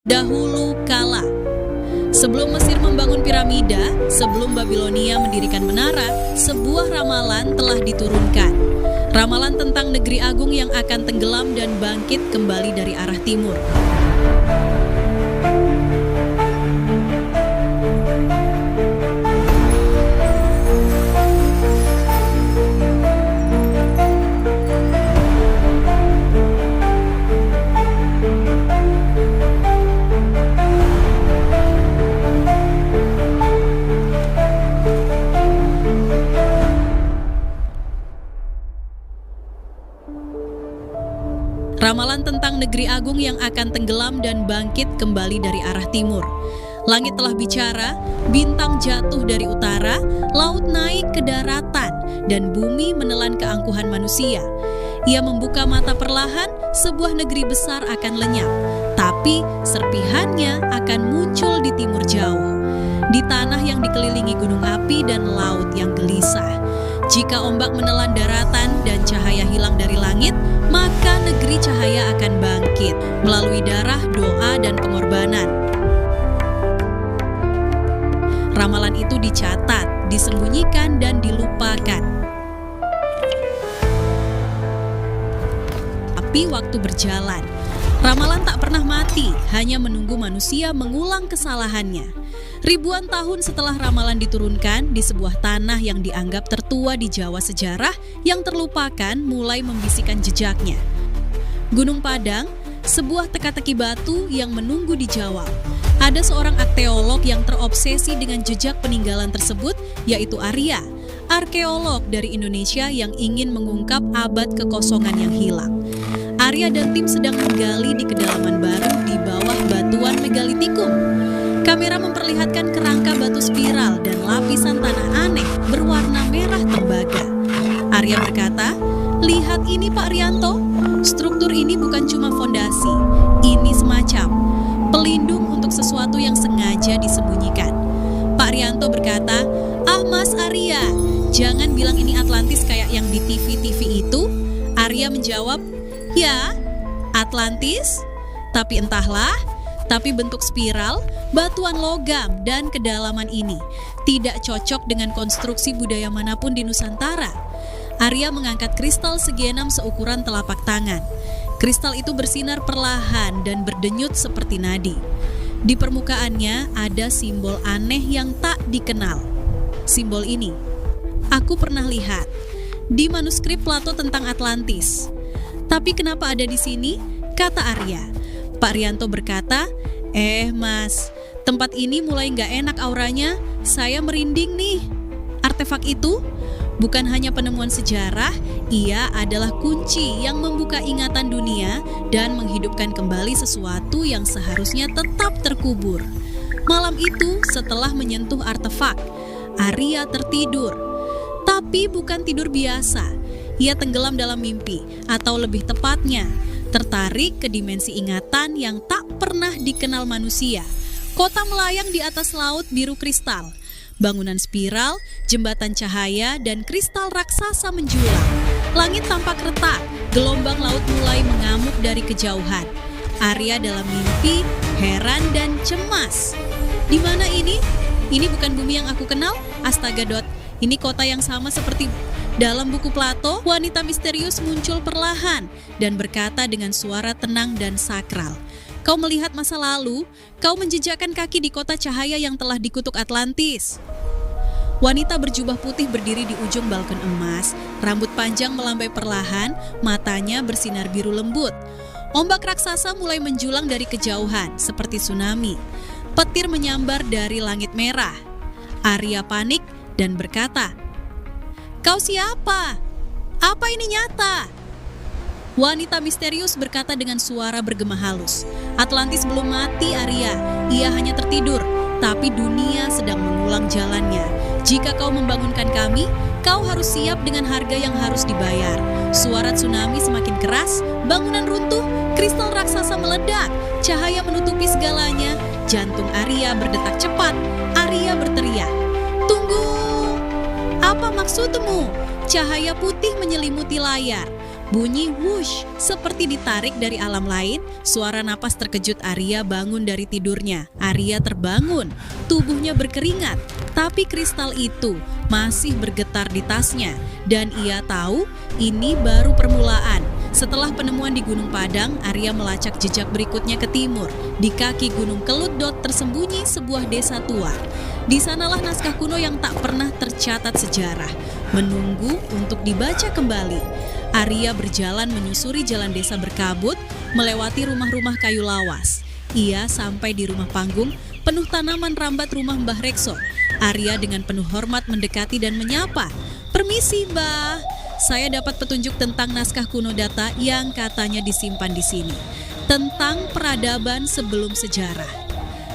Dahulu kala, sebelum Mesir membangun piramida, sebelum Babilonia mendirikan menara, sebuah ramalan telah diturunkan. Ramalan tentang negeri agung yang akan tenggelam dan bangkit kembali dari arah timur. Ramalan tentang negeri agung yang akan tenggelam dan bangkit kembali dari arah timur. Langit telah bicara, bintang jatuh dari utara, laut naik ke daratan, dan bumi menelan keangkuhan manusia. Ia membuka mata perlahan, sebuah negeri besar akan lenyap, tapi serpihannya akan muncul di timur jauh, di tanah yang dikelilingi gunung api dan laut yang gelisah. Jika ombak menelan daratan dan cahaya hilang dari langit, maka negeri cahaya akan bangkit melalui darah, doa, dan pengorbanan. Ramalan itu dicatat, disembunyikan, dan dilupakan. Tapi waktu berjalan, ramalan tak pernah mati, hanya menunggu manusia mengulang kesalahannya. Ribuan tahun setelah ramalan diturunkan di sebuah tanah yang dianggap tertua di Jawa sejarah yang terlupakan mulai membisikkan jejaknya. Gunung Padang, sebuah teka-teki batu yang menunggu dijawab. Ada seorang arkeolog yang terobsesi dengan jejak peninggalan tersebut, yaitu Arya, arkeolog dari Indonesia yang ingin mengungkap abad kekosongan yang hilang. Arya dan tim sedang menggali di kedalaman baru di bawah batuan megalitikum. Kamera memperlihatkan kerangka batu spiral dan lapisan tanah aneh berwarna merah tembaga. Arya berkata, "Lihat ini Pak Rianto, struktur ini bukan cuma fondasi, ini semacam pelindung untuk sesuatu yang sengaja disembunyikan." Pak Rianto berkata, "Ah Mas Arya, jangan bilang ini Atlantis kayak yang di TV-TV itu." Arya menjawab, "Ya, Atlantis, tapi entahlah. Tapi bentuk spiral, batuan logam, dan kedalaman ini tidak cocok dengan konstruksi budaya manapun di Nusantara." Arya mengangkat kristal segi 6 seukuran telapak tangan. Kristal itu bersinar perlahan dan berdenyut seperti nadi. Di permukaannya ada simbol aneh yang tak dikenal. Simbol ini, aku pernah lihat di manuskrip Plato tentang Atlantis. Tapi kenapa ada di sini? Kata Arya. Pak Rianto berkata, Mas, tempat ini mulai gak enak auranya, saya merinding nih." Artefak itu bukan hanya penemuan sejarah, ia adalah kunci yang membuka ingatan dunia dan menghidupkan kembali sesuatu yang seharusnya tetap terkubur. Malam itu, setelah menyentuh artefak, Arya tertidur. Tapi bukan tidur biasa, ia tenggelam dalam mimpi, atau lebih tepatnya, tertarik ke dimensi ingatan yang tak pernah dikenal manusia. Kota melayang di atas laut biru kristal. Bangunan spiral, jembatan cahaya, dan kristal raksasa menjulang. Langit tampak retak, gelombang laut mulai mengamuk dari kejauhan. Arya dalam mimpi, heran dan cemas. Di mana ini? Ini bukan bumi yang aku kenal? Astaga Dot, ini kota yang sama seperti dalam buku Plato. Wanita misterius muncul perlahan dan berkata dengan suara tenang dan sakral, "Kau melihat masa lalu, kau menjejakkan kaki di kota cahaya yang telah dikutuk Atlantis." Wanita berjubah putih berdiri di ujung balkon emas, rambut panjang melambai perlahan, matanya bersinar biru lembut. Ombak raksasa mulai menjulang dari kejauhan, seperti tsunami. Petir menyambar dari langit merah. Arya panik dan berkata, "Kau siapa? Apa ini nyata?" Wanita misterius berkata dengan suara bergema halus, "Atlantis belum mati, Arya. Ia hanya tertidur, tapi dunia sedang mengulang jalannya. Jika kau membangunkan kami, kau harus siap dengan harga yang harus dibayar." Suara tsunami semakin keras, bangunan runtuh, kristal raksasa meledak, cahaya menutupi segalanya. Jantung Arya berdetak cepat. Arya berteriak, "Tunggu! Apa maksudmu?" Cahaya putih menyelimuti layar. Bunyi wush, seperti ditarik dari alam lain. Suara napas terkejut Arya bangun dari tidurnya. Arya terbangun, tubuhnya berkeringat. Tapi kristal itu masih bergetar di tasnya. Dan ia tahu ini baru permulaan. Setelah penemuan di Gunung Padang, Arya melacak jejak berikutnya ke timur. Di kaki Gunung Keludot tersembunyi sebuah desa tua. Di sanalah naskah kuno yang tak pernah tercatat sejarah, menunggu untuk dibaca kembali. Arya berjalan menyusuri jalan desa berkabut, melewati rumah-rumah kayu lawas. Ia sampai di rumah panggung, penuh tanaman rambat rumah Mbah Rekso. Arya dengan penuh hormat mendekati dan menyapa. "Permisi, Mbah. Saya dapat petunjuk tentang naskah kuno data yang katanya disimpan di sini. Tentang peradaban sebelum sejarah."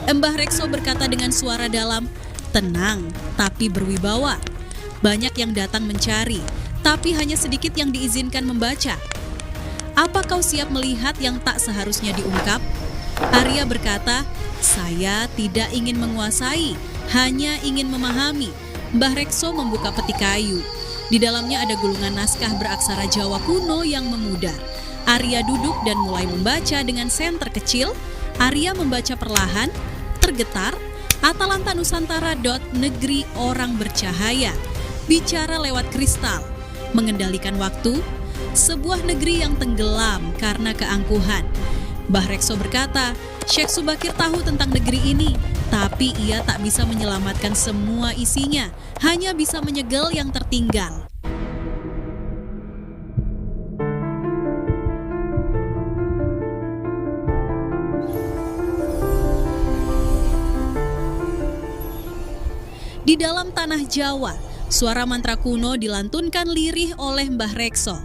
Mbah Rekso berkata dengan suara dalam, tenang tapi berwibawa. "Banyak yang datang mencari, tapi hanya sedikit yang diizinkan membaca. Apa kau siap melihat yang tak seharusnya diungkap?" Arya berkata, "Saya tidak ingin menguasai, hanya ingin memahami." Mbah Rekso membuka peti kayu. Di dalamnya ada gulungan naskah beraksara Jawa kuno yang memudar. Arya duduk dan mulai membaca dengan senter kecil. Arya membaca perlahan, tergetar, Atalanta Nusantara. Negeri orang bercahaya. Bicara lewat kristal. Mengendalikan waktu. Sebuah negeri yang tenggelam karena keangkuhan. Mbah Rekso berkata, Syekh Subakir tahu tentang negeri ini, tapi ia tak bisa menyelamatkan semua isinya, hanya bisa menyegel yang tertinggal. Di dalam tanah Jawa, suara mantra kuno dilantunkan lirih oleh Mbah Rekso.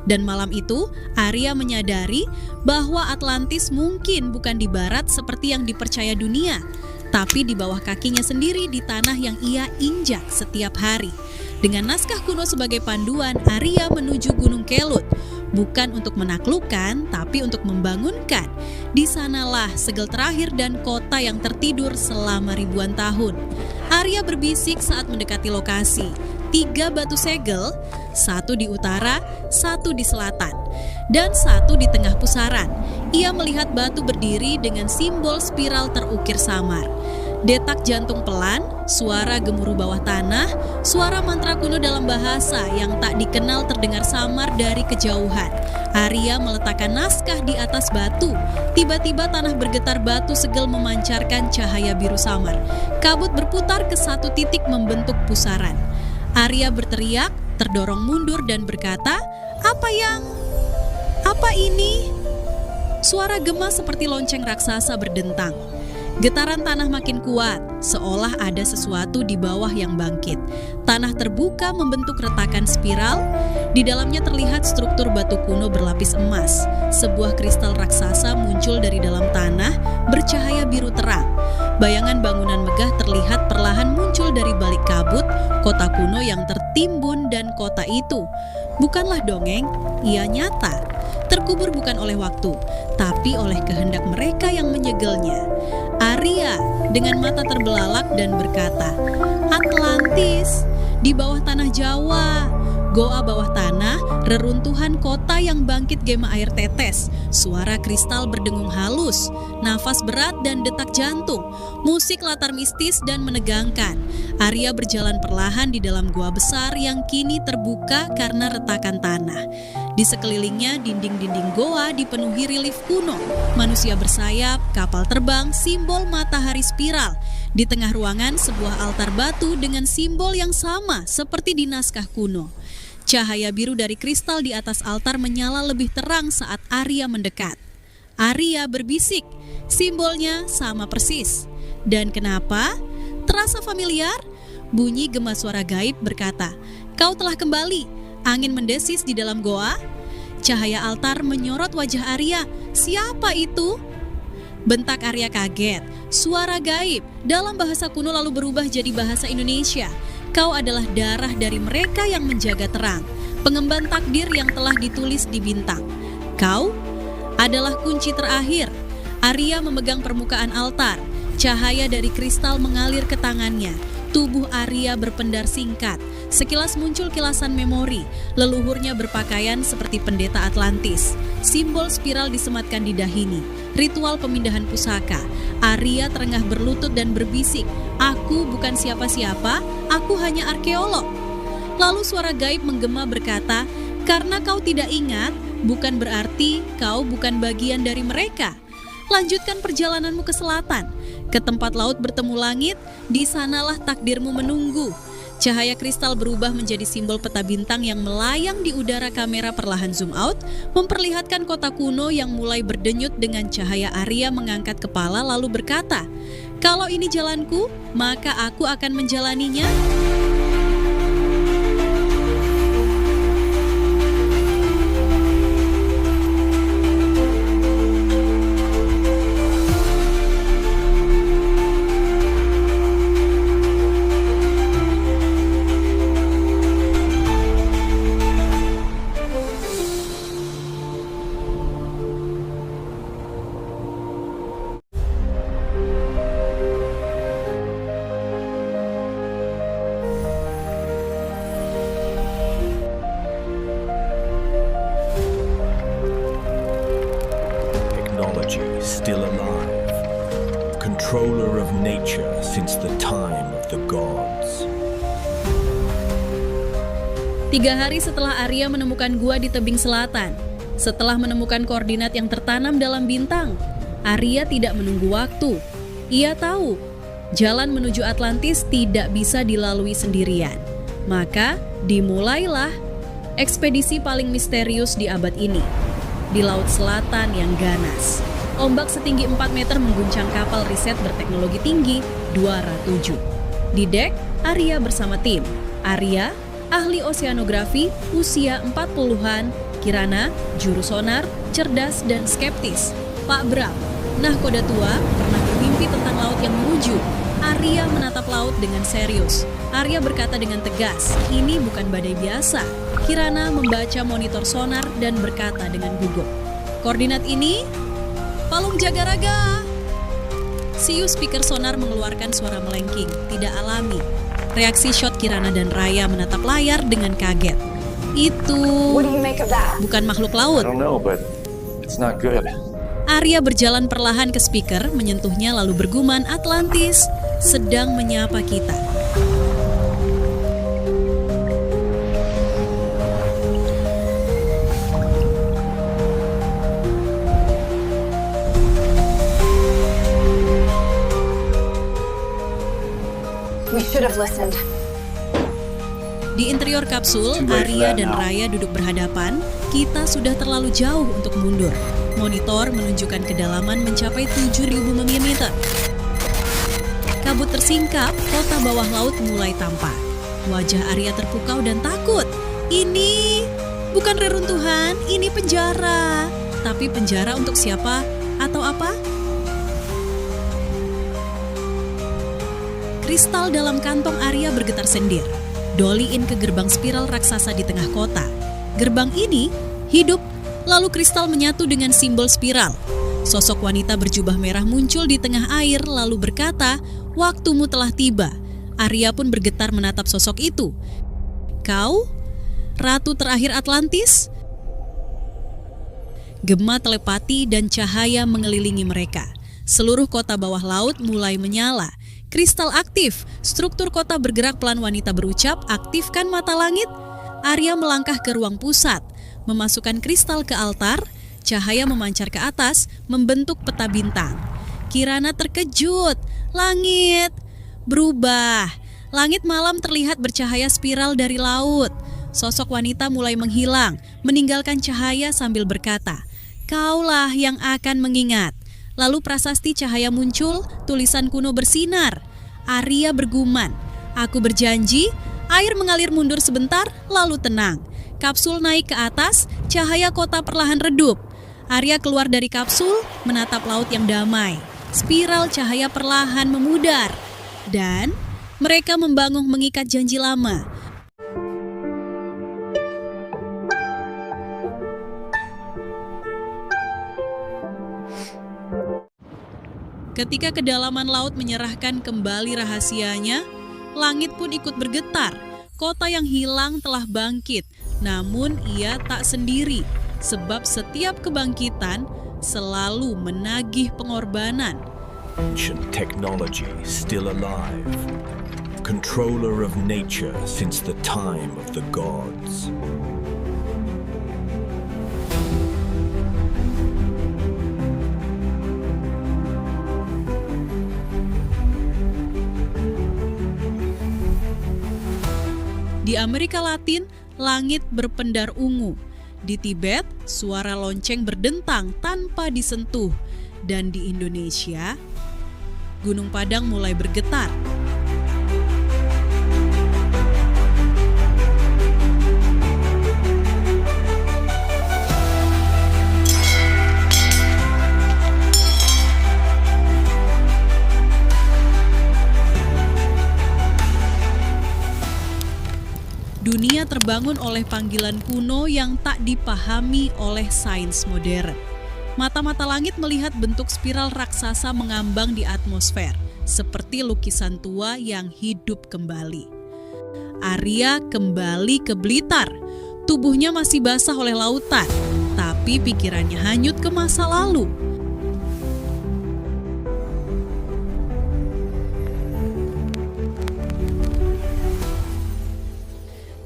Dan malam itu, Arya menyadari bahwa Atlantis mungkin bukan di barat seperti yang dipercaya dunia, tapi di bawah kakinya sendiri di tanah yang ia injak setiap hari. Dengan naskah kuno sebagai panduan, Arya menuju Gunung Kelut. Bukan untuk menaklukkan, tapi untuk membangunkan. Di sanalah segel terakhir dan kota yang tertidur selama ribuan tahun. Arya berbisik saat mendekati lokasi. 3 batu segel, 1 di utara, 1 di selatan, dan 1 di tengah pusaran. Ia melihat batu berdiri dengan simbol spiral terukir samar. Detak jantung pelan, suara gemuruh bawah tanah, suara mantra kuno dalam bahasa yang tak dikenal terdengar samar dari kejauhan. Arya meletakkan naskah di atas batu. Tiba-tiba tanah bergetar, batu segel memancarkan cahaya biru samar. Kabut berputar ke satu titik membentuk pusaran. Arya berteriak, terdorong mundur dan berkata, Apa ini?" Suara gema seperti lonceng raksasa berdentang. Getaran tanah makin kuat, seolah ada sesuatu di bawah yang bangkit. Tanah terbuka membentuk retakan spiral. Di dalamnya terlihat struktur batu kuno berlapis emas. Sebuah kristal raksasa muncul dari dalam tanah, bercahaya biru terang. Bayangan bangunan megah terlihat perlahan muncul dari balik kabut, kota kuno yang tertimbun, dan kota itu bukanlah dongeng, ia nyata. Terkubur bukan oleh waktu, tapi oleh kehendak mereka yang menyegelnya. Arya dengan mata terbelalak dan berkata, "Atlantis, di bawah tanah Jawa, goa bawah tanah, reruntuhan kota yang bangkit gema air tetes, suara kristal berdengung halus, nafas berat dan detak jantung, musik latar mistis dan menegangkan." Arya berjalan perlahan di dalam goa besar yang kini terbuka karena retakan tanah. Di sekelilingnya dinding-dinding goa dipenuhi relief kuno, manusia bersayap, kapal terbang, simbol matahari spiral. Di tengah ruangan sebuah altar batu dengan simbol yang sama seperti di naskah kuno. Cahaya biru dari kristal di atas altar menyala lebih terang saat Arya mendekat. Arya berbisik, simbolnya sama persis. Dan kenapa? Terasa familiar? Bunyi gema suara gaib berkata, "Kau telah kembali." Angin mendesis di dalam goa. Cahaya altar menyorot wajah Arya. "Siapa itu?" Bentak Arya kaget. Suara gaib dalam bahasa kuno lalu berubah jadi bahasa Indonesia. "Kau adalah darah dari mereka yang menjaga terang, pengemban takdir yang telah ditulis di bintang. Kau adalah kunci terakhir." Arya memegang permukaan altar. Cahaya dari kristal mengalir ke tangannya. Tubuh Arya berpendar singkat. Sekilas muncul kilasan memori, leluhurnya berpakaian seperti pendeta Atlantis. Simbol spiral disematkan di dahini, ritual pemindahan pusaka. Arya terengah berlutut dan berbisik, "Aku bukan siapa-siapa, aku hanya arkeolog." Lalu suara gaib menggema berkata, "Karena kau tidak ingat, bukan berarti kau bukan bagian dari mereka. Lanjutkan perjalananmu ke selatan, ke tempat laut bertemu langit, di sanalah takdirmu menunggu." Cahaya kristal berubah menjadi simbol peta bintang yang melayang di udara. Kamera perlahan zoom out, memperlihatkan kota kuno yang mulai berdenyut dengan cahaya. Arya mengangkat kepala lalu berkata, "Kalau ini jalanku, maka aku akan menjalaninya." Still alive, controller of nature since the time of the gods. 3 hari setelah Arya menemukan gua di tebing selatan, setelah menemukan koordinat yang tertanam dalam bintang, Arya tidak menunggu waktu. Ia tahu jalan menuju Atlantis tidak bisa dilalui sendirian. Maka dimulailah ekspedisi paling misterius di abad ini, di Laut Selatan yang ganas. Ombak setinggi 4 meter mengguncang kapal riset berteknologi tinggi 207. Di dek, Arya bersama tim. Arya, ahli oseanografi, usia 40-an. Kirana, juru sonar, cerdas dan skeptis. Pak Bram, nahkoda tua, pernah bermimpi tentang laut yang menuju. Arya menatap laut dengan serius. Arya berkata dengan tegas, "Ini bukan badai biasa." Kirana membaca monitor sonar dan berkata dengan gugup, "Koordinat ini Palung Jagaraga." Siu speaker sonar mengeluarkan suara melengking, tidak alami. Reaksi shot Kirana dan Raya menatap layar dengan kaget. Itu bukan makhluk laut. Arya berjalan perlahan ke speaker, menyentuhnya lalu bergumam, "Atlantis sedang menyapa kita." We should have listened. Di interior kapsul, Arya dan Raya duduk berhadapan. Kita sudah terlalu jauh untuk mundur. Monitor menunjukkan kedalaman mencapai 7.000 mm. Kabut tersingkap, kota bawah laut mulai tampak. Wajah Arya terpukau dan takut. Ini bukan reruntuhan, ini penjara. Tapi penjara untuk siapa atau apa? Kristal dalam kantong Arya bergetar sendir. Dolly-in ke gerbang spiral raksasa di tengah kota. Gerbang ini hidup, lalu kristal menyatu dengan simbol spiral. Sosok wanita berjubah merah muncul di tengah air lalu berkata, "Waktumu telah tiba." Arya pun bergetar menatap sosok itu. "Kau? Ratu terakhir Atlantis?" Gema telepati dan cahaya mengelilingi mereka. Seluruh kota bawah laut mulai menyala. Kristal aktif, struktur kota bergerak pelan. Wanita berucap, "Aktifkan mata langit." Arya melangkah ke ruang pusat, memasukkan kristal ke altar, cahaya memancar ke atas, membentuk peta bintang. Kirana terkejut, langit berubah. Langit malam terlihat bercahaya spiral dari laut. Sosok wanita mulai menghilang, meninggalkan cahaya sambil berkata, "Kaulah yang akan mengingat." Lalu prasasti cahaya muncul, tulisan kuno bersinar. Arya bergumam, "Aku berjanji." Air mengalir mundur sebentar, lalu tenang. Kapsul naik ke atas, cahaya kota perlahan redup. Arya keluar dari kapsul, menatap laut yang damai. Spiral cahaya perlahan memudar. Dan mereka membangun mengikat janji lama. Ketika kedalaman laut menyerahkan kembali rahasianya, langit pun ikut bergetar. Kota yang hilang telah bangkit, namun ia tak sendiri, sebab setiap kebangkitan selalu menagih pengorbanan. Ancient technology still alive. Controller of nature since the time of the gods. Di Amerika Latin, langit berpendar ungu. Di Tibet, suara lonceng berdentang tanpa disentuh. Dan di Indonesia, Gunung Padang mulai bergetar. Dunia terbangun oleh panggilan kuno yang tak dipahami oleh sains modern. Mata-mata langit melihat bentuk spiral raksasa mengambang di atmosfer, seperti lukisan tua yang hidup kembali. Arya kembali ke Blitar. Tubuhnya masih basah oleh lautan, tapi pikirannya hanyut ke masa lalu.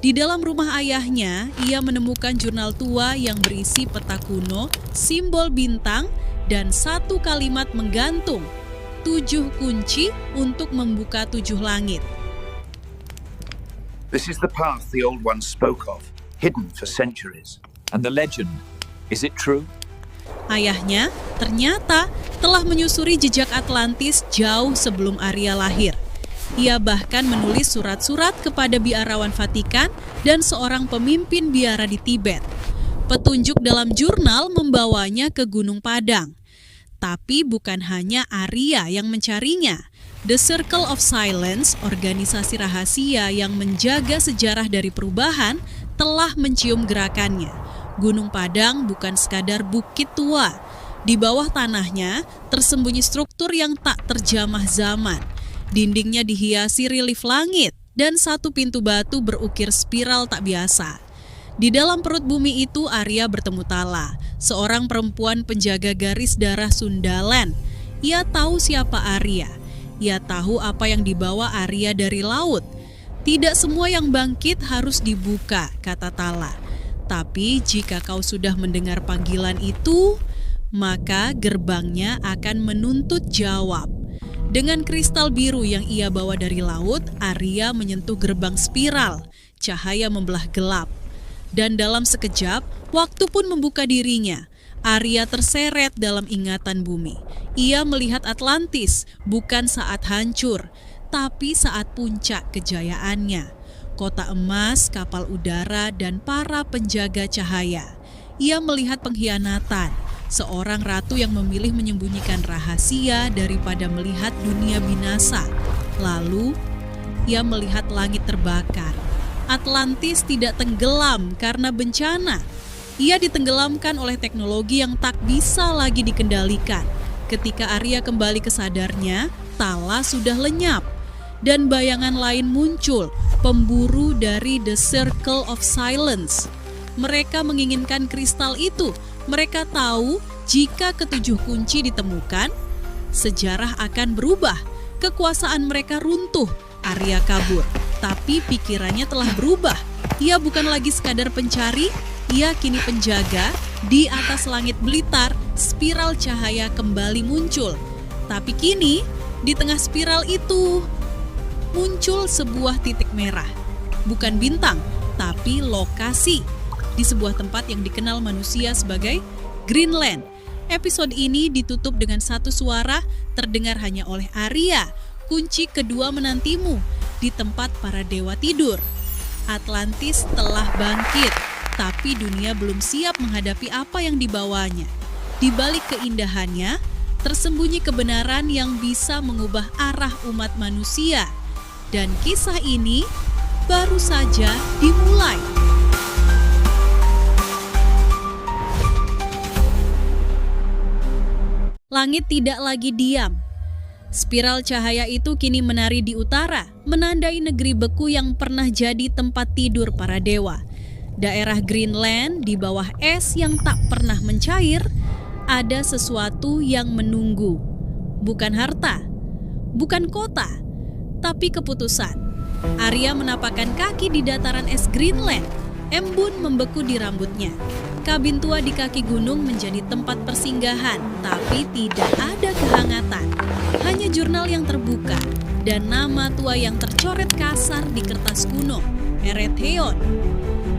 Di dalam rumah ayahnya, ia menemukan jurnal tua yang berisi peta kuno, simbol bintang, dan satu kalimat menggantung, 7 kunci untuk membuka 7 langit. This is the path the old ones spoke of, hidden for centuries. And the legend, is it true? Ayahnya ternyata telah menyusuri jejak Atlantis jauh sebelum Arya lahir. Ia bahkan menulis surat-surat kepada biarawan Vatikan dan seorang pemimpin biara di Tibet. Petunjuk dalam jurnal membawanya ke Gunung Padang. Tapi bukan hanya Arya yang mencarinya. The Circle of Silence, organisasi rahasia yang menjaga sejarah dari perubahan, telah mencium gerakannya. Gunung Padang bukan sekadar bukit tua. Di bawah tanahnya tersembunyi struktur yang tak terjamah zaman. Dindingnya dihiasi relief langit dan satu pintu batu berukir spiral tak biasa. Di dalam perut bumi itu Arya bertemu Tala, seorang perempuan penjaga garis darah Sundaland. Ia tahu siapa Arya. Ia tahu apa yang dibawa Arya dari laut. Tidak semua yang bangkit harus dibuka, kata Tala. Tapi jika kau sudah mendengar panggilan itu, maka gerbangnya akan menuntut jawab. Dengan kristal biru yang ia bawa dari laut, Arya menyentuh gerbang spiral. Cahaya membelah gelap. Dan dalam sekejap, waktu pun membuka dirinya. Arya terseret dalam ingatan bumi. Ia melihat Atlantis, bukan saat hancur, tapi saat puncak kejayaannya. Kota emas, kapal udara, dan para penjaga cahaya. Ia melihat pengkhianatan. Seorang ratu yang memilih menyembunyikan rahasia daripada melihat dunia binasa. Lalu, ia melihat langit terbakar. Atlantis tidak tenggelam karena bencana. Ia ditenggelamkan oleh teknologi yang tak bisa lagi dikendalikan. Ketika Arya kembali ke sadarnya, Tala sudah lenyap. Dan bayangan lain muncul, pemburu dari The Circle of Silence. Mereka menginginkan kristal itu. Mereka tahu jika ketujuh kunci ditemukan, sejarah akan berubah. Kekuasaan mereka runtuh, Arya kabur. Tapi pikirannya telah berubah. Ia bukan lagi sekadar pencari, ia kini penjaga. Di atas langit Blitar, spiral cahaya kembali muncul. Tapi kini, di tengah spiral itu, muncul sebuah titik merah. Bukan bintang, tapi lokasi. Di sebuah tempat yang dikenal manusia sebagai Greenland. Episode ini ditutup dengan satu suara terdengar hanya oleh Arya. Kunci kedua menantimu di tempat para dewa tidur. Atlantis telah bangkit, tapi dunia belum siap menghadapi apa yang dibawanya. Di balik keindahannya, tersembunyi kebenaran yang bisa mengubah arah umat manusia. Dan kisah ini baru saja dimulai. Langit tidak lagi diam. Spiral cahaya itu kini menari di utara, menandai negeri beku yang pernah jadi tempat tidur para dewa. Daerah Greenland di bawah es yang tak pernah mencair, ada sesuatu yang menunggu. Bukan harta, bukan kota, tapi keputusan. Arya menapakkan kaki di dataran es Greenland. Embun membeku di rambutnya. Kabin tua di kaki gunung menjadi tempat persinggahan, tapi tidak ada kehangatan. Hanya jurnal yang terbuka dan nama tua yang tercoret kasar di kertas kuno, Eretheon.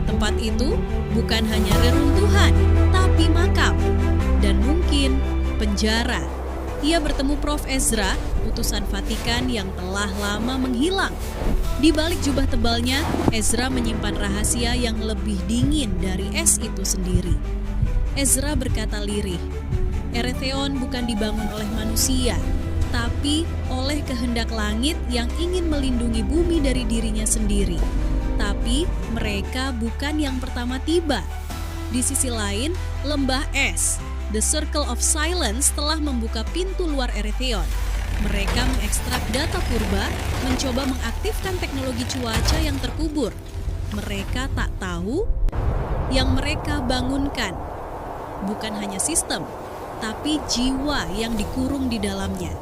Tempat itu bukan hanya reruntuhan, tapi makam dan mungkin penjara. Ia bertemu Prof. Ezra, utusan Vatikan yang telah lama menghilang. Di balik jubah tebalnya, Ezra menyimpan rahasia yang lebih dingin dari es itu sendiri. Ezra berkata lirih, Eretheon bukan dibangun oleh manusia, tapi oleh kehendak langit yang ingin melindungi bumi dari dirinya sendiri. Tapi mereka bukan yang pertama tiba. Di sisi lain, lembah es, The Circle of Silence telah membuka pintu luar Eretheon. Mereka mengekstrak data purba, mencoba mengaktifkan teknologi cuaca yang terkubur. Mereka tak tahu yang mereka bangunkan bukan hanya sistem, tapi jiwa yang dikurung di dalamnya.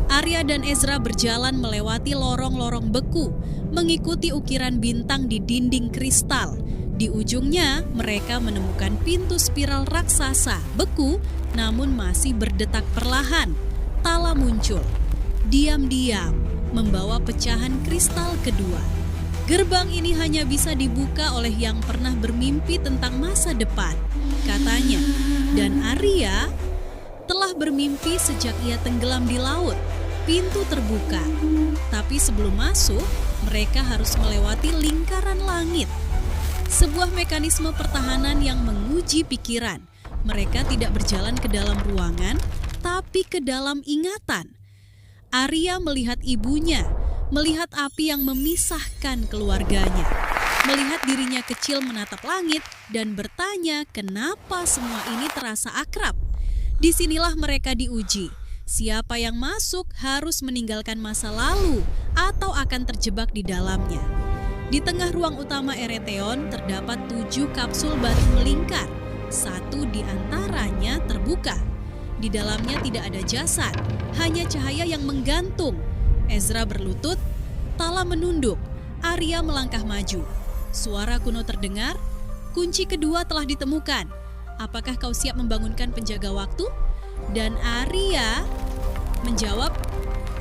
Arya dan Ezra berjalan melewati lorong-lorong beku, mengikuti ukiran bintang di dinding kristal. Di ujungnya, mereka menemukan pintu spiral raksasa, beku, namun masih berdetak perlahan. Tala muncul, diam-diam, membawa pecahan kristal kedua. Gerbang ini hanya bisa dibuka oleh yang pernah bermimpi tentang masa depan, katanya. Dan Arya telah bermimpi sejak ia tenggelam di laut. Pintu terbuka, tapi sebelum masuk, mereka harus melewati lingkaran langit. Sebuah mekanisme pertahanan yang menguji pikiran. Mereka tidak berjalan ke dalam ruangan, tapi ke dalam ingatan. Arya melihat ibunya, melihat api yang memisahkan keluarganya, melihat dirinya kecil menatap langit dan bertanya kenapa semua ini terasa akrab. Disinilah mereka diuji. Siapa yang masuk harus meninggalkan masa lalu atau akan terjebak di dalamnya. Di tengah ruang utama Eretheon terdapat 7 kapsul batu melingkar. Satu di antaranya terbuka. Di dalamnya tidak ada jasad, hanya cahaya yang menggantung. Ezra berlutut, Tala menunduk, Arya melangkah maju. Suara kuno terdengar, kunci kedua telah ditemukan. Apakah kau siap membangunkan penjaga waktu? Dan Arya menjawab,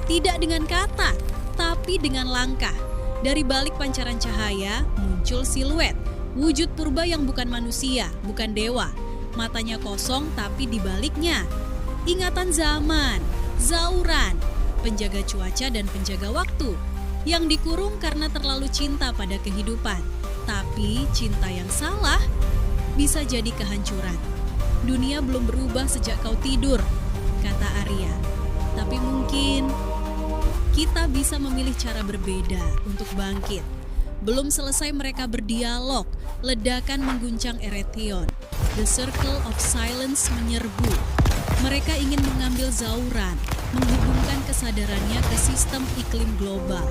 tidak dengan kata, tapi dengan langkah. Dari balik pancaran cahaya muncul siluet, wujud purba yang bukan manusia, bukan dewa. Matanya kosong tapi di baliknya ingatan zaman, Zauran, penjaga cuaca dan penjaga waktu, yang dikurung karena terlalu cinta pada kehidupan. Tapi cinta yang salah bisa jadi kehancuran. Dunia belum berubah sejak kau tidur, kata Arya. Tapi mungkin kita bisa memilih cara berbeda untuk bangkit. Belum selesai mereka berdialog, ledakan mengguncang Eretheon. The Circle of Silence menyerbu. Mereka ingin mengambil Zauran, menghubungkan kesadarannya ke sistem iklim global.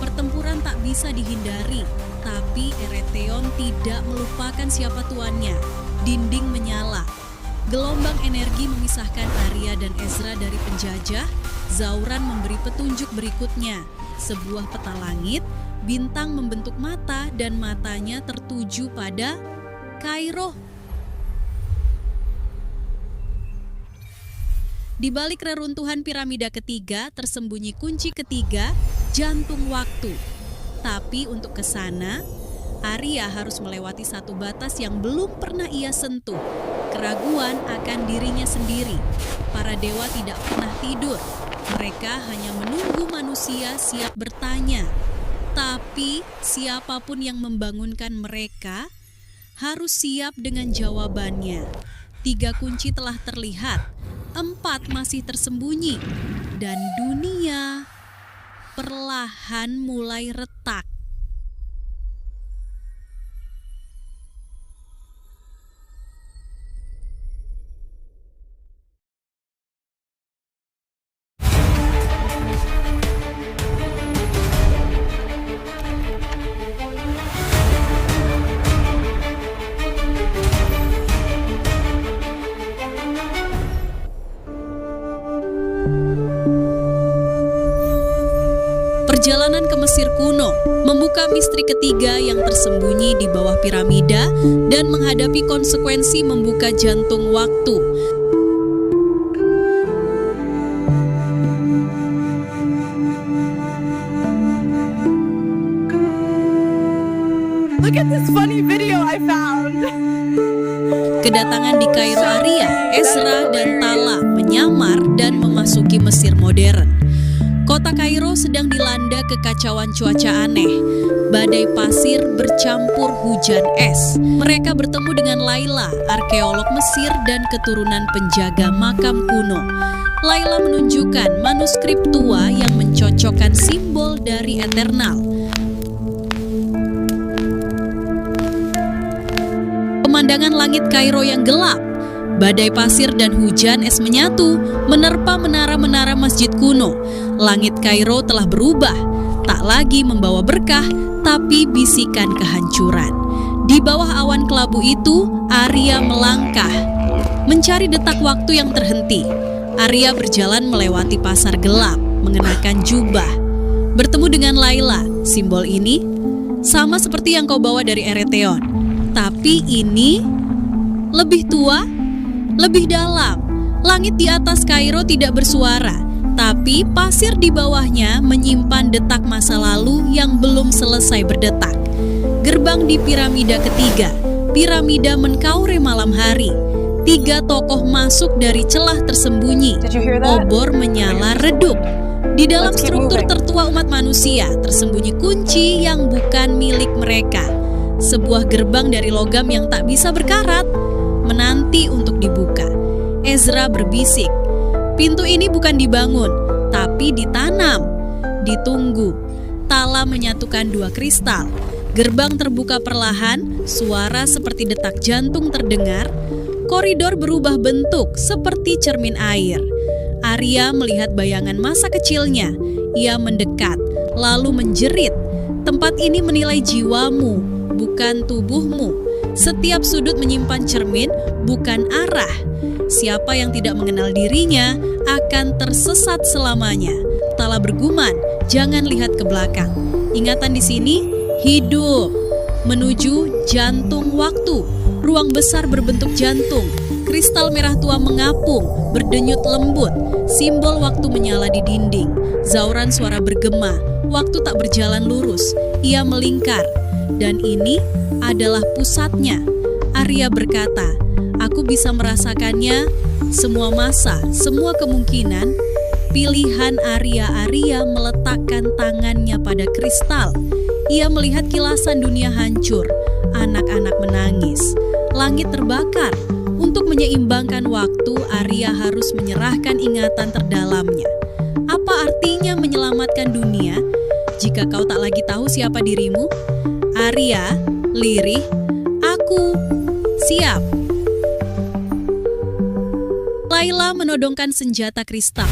Pertempuran tak bisa dihindari, tapi Eretheon tidak melupakan siapa tuannya. Dinding menyala. Gelombang energi memisahkan Arya dan Ezra dari penjajah. Zauran memberi petunjuk berikutnya. Sebuah peta langit, bintang membentuk mata dan matanya tertuju pada Kairo. Di balik reruntuhan piramida ketiga tersembunyi kunci ketiga, jantung waktu. Tapi untuk ke sana, Arya harus melewati satu batas yang belum pernah ia sentuh. Keraguan akan dirinya sendiri. Para dewa tidak pernah tidur. Mereka hanya menunggu manusia siap bertanya. Tapi siapapun yang membangunkan mereka harus siap dengan jawabannya. 3 kunci telah terlihat, 4 masih tersembunyi, dan dunia perlahan mulai retak. perjalanan ke Mesir kuno, membuka misteri ketiga yang tersembunyi di bawah piramida, dan menghadapi konsekuensi membuka jantung waktu. Look at this funny video I found. Kedatangan di Kairo Arya, Ezra dan Tala menyamar dan memasuki Mesir modern. Kota Kairo sedang dilanda kekacauan cuaca aneh. Badai pasir bercampur hujan es. Mereka bertemu dengan Laila, arkeolog Mesir dan keturunan penjaga makam kuno. Laila menunjukkan manuskrip tua yang mencocokkan simbol dari Eternal. Pemandangan langit Kairo yang gelap, badai pasir dan hujan es menyatu, menerpa menara-menara masjid kuno. Langit Kairo telah berubah, tak lagi membawa berkah, tapi bisikan kehancuran. Di bawah awan kelabu itu, Arya melangkah, mencari detak waktu yang terhenti. Arya berjalan melewati pasar gelap, mengenakan jubah. Bertemu dengan Laila, simbol ini sama seperti yang kau bawa dari Eretheon. Tapi ini lebih tua, lebih dalam. Langit di atas Kairo tidak bersuara, tapi pasir di bawahnya menyimpan detak masa lalu yang belum selesai berdetak. Gerbang di piramida ketiga, piramida Menkaure malam hari. 3 tokoh masuk dari celah tersembunyi. Obor menyala redup. Di dalam struktur tertua umat manusia tersembunyi kunci yang bukan milik mereka. Sebuah gerbang dari logam yang tak bisa berkarat, menanti untuk dibuka. Ezra berbisik, pintu ini bukan dibangun, tapi ditanam, ditunggu. Tala menyatukan 2 kristal. Gerbang terbuka perlahan, suara seperti detak jantung terdengar. Koridor berubah bentuk seperti cermin air. Arya melihat bayangan masa kecilnya. Ia mendekat, lalu menjerit. Tempat ini menilai jiwamu, bukan tubuhmu. Setiap sudut menyimpan cermin, bukan arah. Siapa yang tidak mengenal dirinya akan tersesat selamanya. Tala bergumam, jangan lihat ke belakang. Ingatan di sini, hidup. Menuju jantung waktu. Ruang besar berbentuk jantung. Kristal merah tua mengapung, berdenyut lembut. Simbol waktu menyala di dinding. Zauran suara bergema. Waktu tak berjalan lurus. Ia melingkar. Dan ini adalah pusatnya. Arya berkata, aku bisa merasakannya, semua masa, semua kemungkinan. Pilihan Arya meletakkan tangannya pada kristal. Ia melihat kilasan dunia hancur, anak-anak menangis, langit terbakar. Untuk menyeimbangkan waktu, Arya harus menyerahkan ingatan terdalamnya. Apa artinya menyelamatkan dunia jika kau tak lagi tahu siapa dirimu? Arya, lirih, aku siap. Laila menodongkan senjata kristal.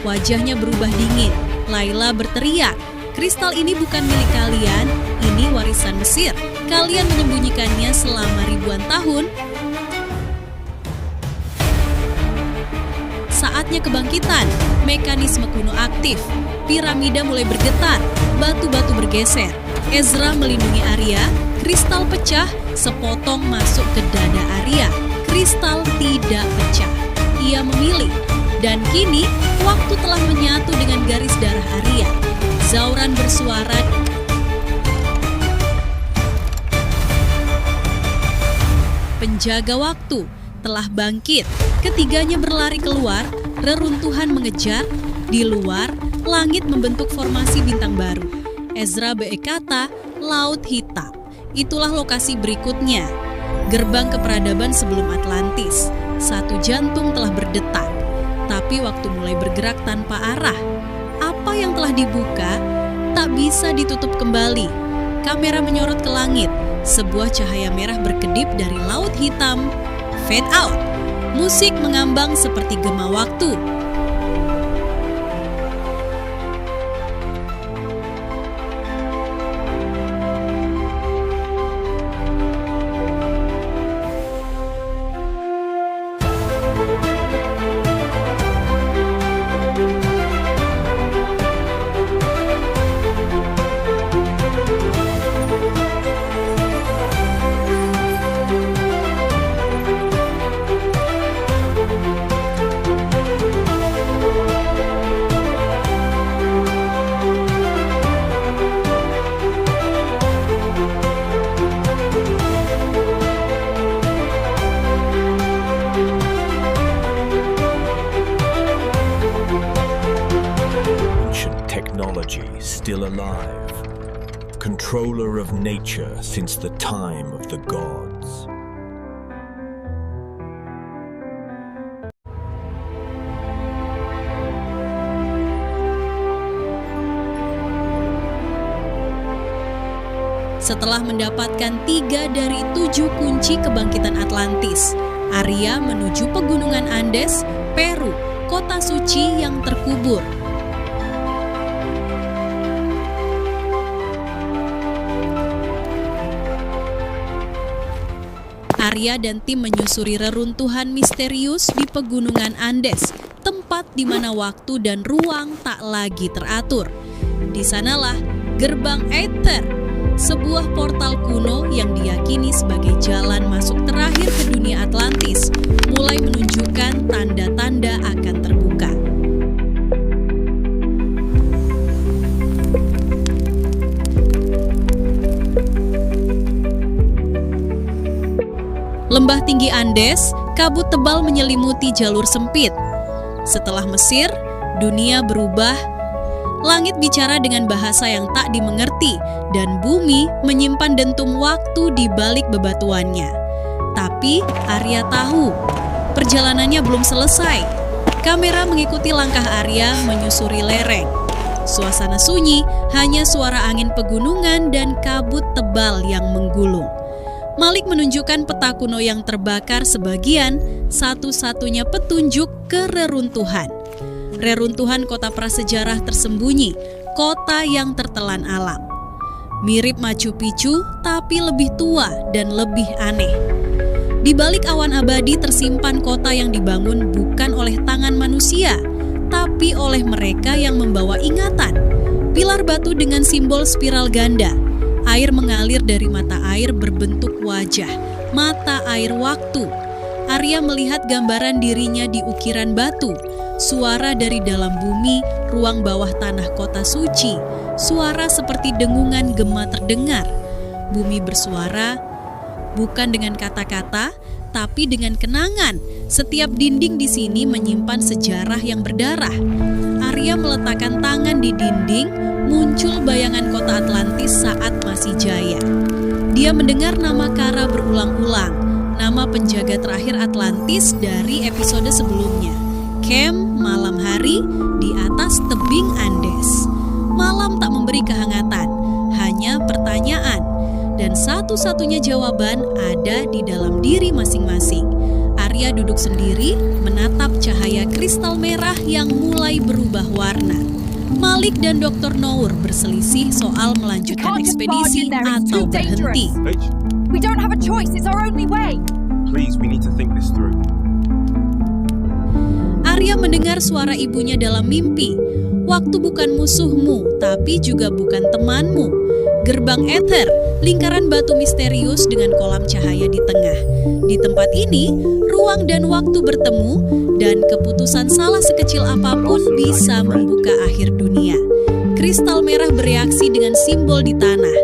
Wajahnya berubah dingin. Laila berteriak, kristal ini bukan milik kalian, ini warisan Mesir. Kalian menyembunyikannya selama ribuan tahun. Saatnya kebangkitan, mekanisme kuno aktif. Piramida mulai bergetar, batu-batu bergeser. Ezra melindungi Arya, kristal pecah, sepotong masuk ke dada Arya. Kristal tidak pecah. Ia memilih, dan kini waktu telah menyatu dengan garis darah Arya. Zauran bersuara, penjaga waktu telah bangkit. Ketiganya berlari keluar, reruntuhan mengejar. Di luar, langit membentuk formasi bintang baru. Ezra berkata, Laut Hitam. Itulah lokasi berikutnya. Gerbang ke peradaban sebelum Atlantis. 1 jantung telah berdetak. Tapi waktu mulai bergerak tanpa arah. Apa yang telah dibuka tak bisa ditutup kembali. Kamera menyorot ke langit. Sebuah cahaya merah berkedip dari Laut Hitam. Fade out. Musik mengambang seperti gema waktu. still alive, controller of nature since the time of the gods. Setelah mendapatkan 3 dari 7 kunci kebangkitan Atlantis, Arya menuju pegunungan Andes, Peru, kota suci yang terkubur. Arya dan tim menyusuri reruntuhan misterius di pegunungan Andes, tempat di mana waktu dan ruang tak lagi teratur. Di sanalah gerbang Aether, sebuah portal kuno yang diyakini sebagai jalan masuk terakhir ke dunia Atlantis, mulai menunjukkan tanda-tanda akan terbuka. Lembah tinggi Andes, kabut tebal menyelimuti jalur sempit. Setelah Mesir, dunia berubah. Langit bicara dengan bahasa yang tak dimengerti, dan bumi menyimpan dentum waktu di balik bebatuannya. Tapi Arya tahu, perjalanannya belum selesai. Kamera mengikuti langkah Arya menyusuri lereng. Suasana sunyi, hanya suara angin pegunungan dan kabut tebal yang menggulung. Malik menunjukkan peta kuno yang terbakar sebagian, satu-satunya petunjuk ke reruntuhan. Reruntuhan kota prasejarah tersembunyi, kota yang tertelan alam. Mirip Machu Picchu, tapi lebih tua dan lebih aneh. Di balik awan abadi tersimpan kota yang dibangun bukan oleh tangan manusia, tapi oleh mereka yang membawa ingatan. Pilar batu dengan simbol spiral ganda. Air mengalir dari mata air berbentuk wajah, mata air waktu. Arya melihat gambaran dirinya di ukiran batu, suara dari dalam bumi, ruang bawah tanah kota suci, suara seperti dengungan gema terdengar. Bumi bersuara, bukan dengan kata-kata, tapi dengan kenangan. Setiap dinding di sini menyimpan sejarah yang berdarah. Arya meletakkan tangan di dinding, muncul bayangan kota Atlantis saat masih jaya. Dia mendengar nama Kara berulang-ulang, nama penjaga terakhir Atlantis dari episode sebelumnya. Camp malam hari di atas tebing Andes. Malam tak memberi kehangatan, hanya pertanyaan. Dan satu-satunya jawaban ada di dalam diri masing-masing. Arya duduk sendiri, menatap cahaya kristal merah yang mulai berubah warna. Malik dan Dr. Noor berselisih soal melanjutkan ekspedisi atau berhenti. We don't have a choice, it's our only way. Please, we need to think this through. Arya mendengar suara ibunya dalam mimpi. Waktu bukan musuhmu, tapi juga bukan temanmu. Gerbang Aether, lingkaran batu misterius dengan kolam cahaya di tengah. Di tempat ini, ruang dan waktu bertemu, dan keputusan salah sekecil apapun bisa membuka akhir dunia. Kristal merah bereaksi dengan simbol di tanah.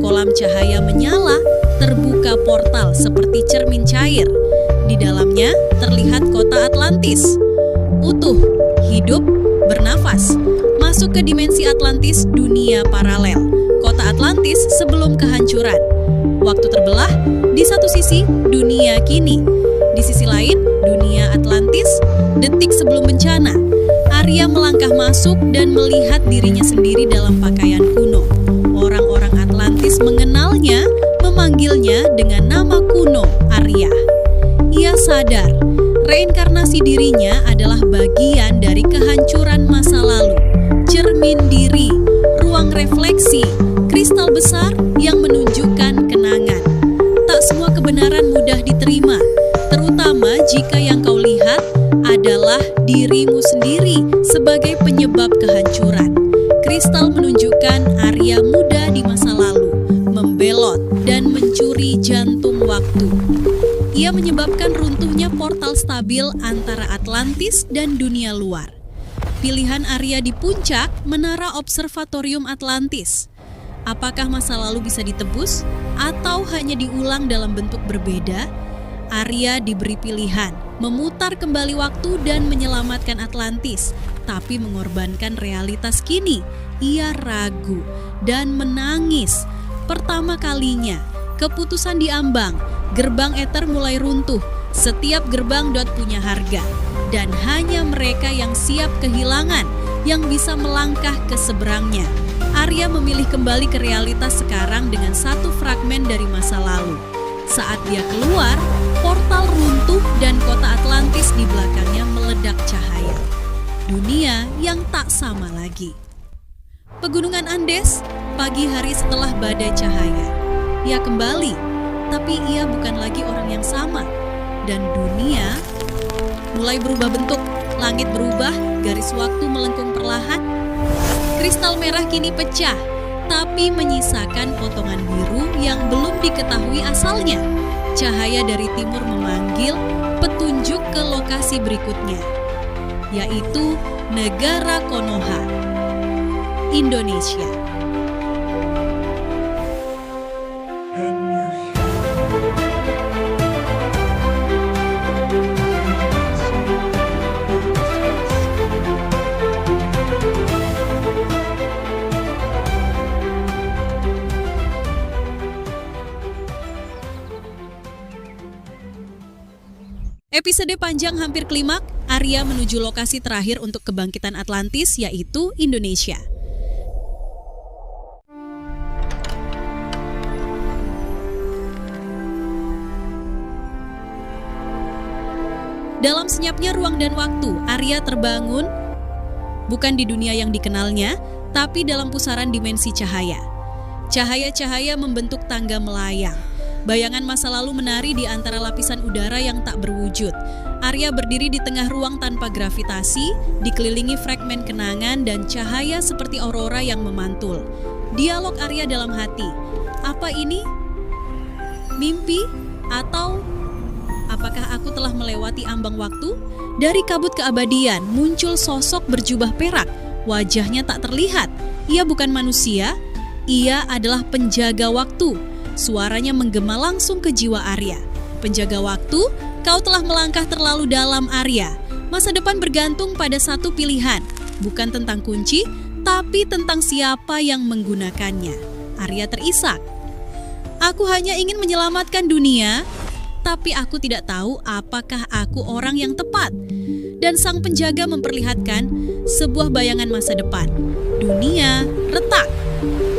Kolam cahaya menyala, terbuka portal seperti cermin cair. Di dalamnya terlihat kota Atlantis. Utuh, hidup, bernafas. Masuk ke dimensi Atlantis, dunia paralel. Kota Atlantis sebelum kehancuran. Waktu terbelah, di satu sisi dunia kini, di sisi lain dunia Atlantis, detik sebelum bencana. Arya melangkah masuk dan melihat dirinya sendiri dalam pakaian kuno. Orang-orang Atlantis mengenalnya, memanggilnya dengan nama kuno Arya. Ia sadar, reinkarnasi dirinya adalah bagian dari kehancuran masa lalu. Cermin diri, ruang refleksi, kristal besar yang menunjukkan kenangan. Tak semua kebenaran mudah diterima, terutama jika yang kau lihat adalah dirimu sendiri sebagai penyebab kehancuran. Kristal menunjukkan Arya muda di masa lalu, membelot dan mencuri jantung waktu. Ia menyebabkan runtuhnya portal stabil antara Atlantis dan dunia luar. Pilihan Arya di puncak menara observatorium Atlantis. Apakah masa lalu bisa ditebus atau hanya diulang dalam bentuk berbeda? Arya diberi pilihan, memutar kembali waktu dan menyelamatkan Atlantis, tapi mengorbankan realitas kini, ia ragu dan menangis. Pertama kalinya, keputusan diambang, gerbang Ether mulai runtuh. Setiap gerbang punya harga, dan hanya mereka yang siap kehilangan yang bisa melangkah ke seberangnya. Arya memilih kembali ke realitas sekarang dengan satu fragmen dari masa lalu. Saat dia keluar, portal runtuh dan kota Atlantis di belakangnya meledak cahaya. Dunia yang tak sama lagi. Pegunungan Andes, pagi hari setelah badai cahaya. Ia kembali, tapi ia bukan lagi orang yang sama. Dan dunia mulai berubah bentuk, langit berubah, garis waktu melengkung perlahan. Kristal merah kini pecah, tapi menyisakan potongan biru yang belum diketahui asalnya. Cahaya dari timur memanggil petunjuk ke lokasi berikutnya, yaitu negara Konoha, Indonesia. Episode panjang hampir klimak, Arya menuju lokasi terakhir untuk kebangkitan Atlantis, yaitu Indonesia. Dalam senyapnya ruang dan waktu, Arya terbangun bukan di dunia yang dikenalnya, tapi dalam pusaran dimensi cahaya. Cahaya-cahaya membentuk tangga melayang. Bayangan masa lalu menari di antara lapisan udara yang tak berwujud. Arya berdiri di tengah ruang tanpa gravitasi, dikelilingi fragmen kenangan dan cahaya seperti aurora yang memantul. Dialog Arya dalam hati. Apa ini? Mimpi? Atau apakah aku telah melewati ambang waktu? Dari kabut keabadian muncul sosok berjubah perak. Wajahnya tak terlihat. Ia bukan manusia, ia adalah penjaga waktu. Suaranya menggema langsung ke jiwa Arya. Penjaga waktu, kau telah melangkah terlalu dalam, Arya. Masa depan bergantung pada satu pilihan. Bukan tentang kunci, tapi tentang siapa yang menggunakannya. Arya terisak. Aku hanya ingin menyelamatkan dunia, tapi aku tidak tahu apakah aku orang yang tepat. Dan sang penjaga memperlihatkan sebuah bayangan masa depan. Dunia retak.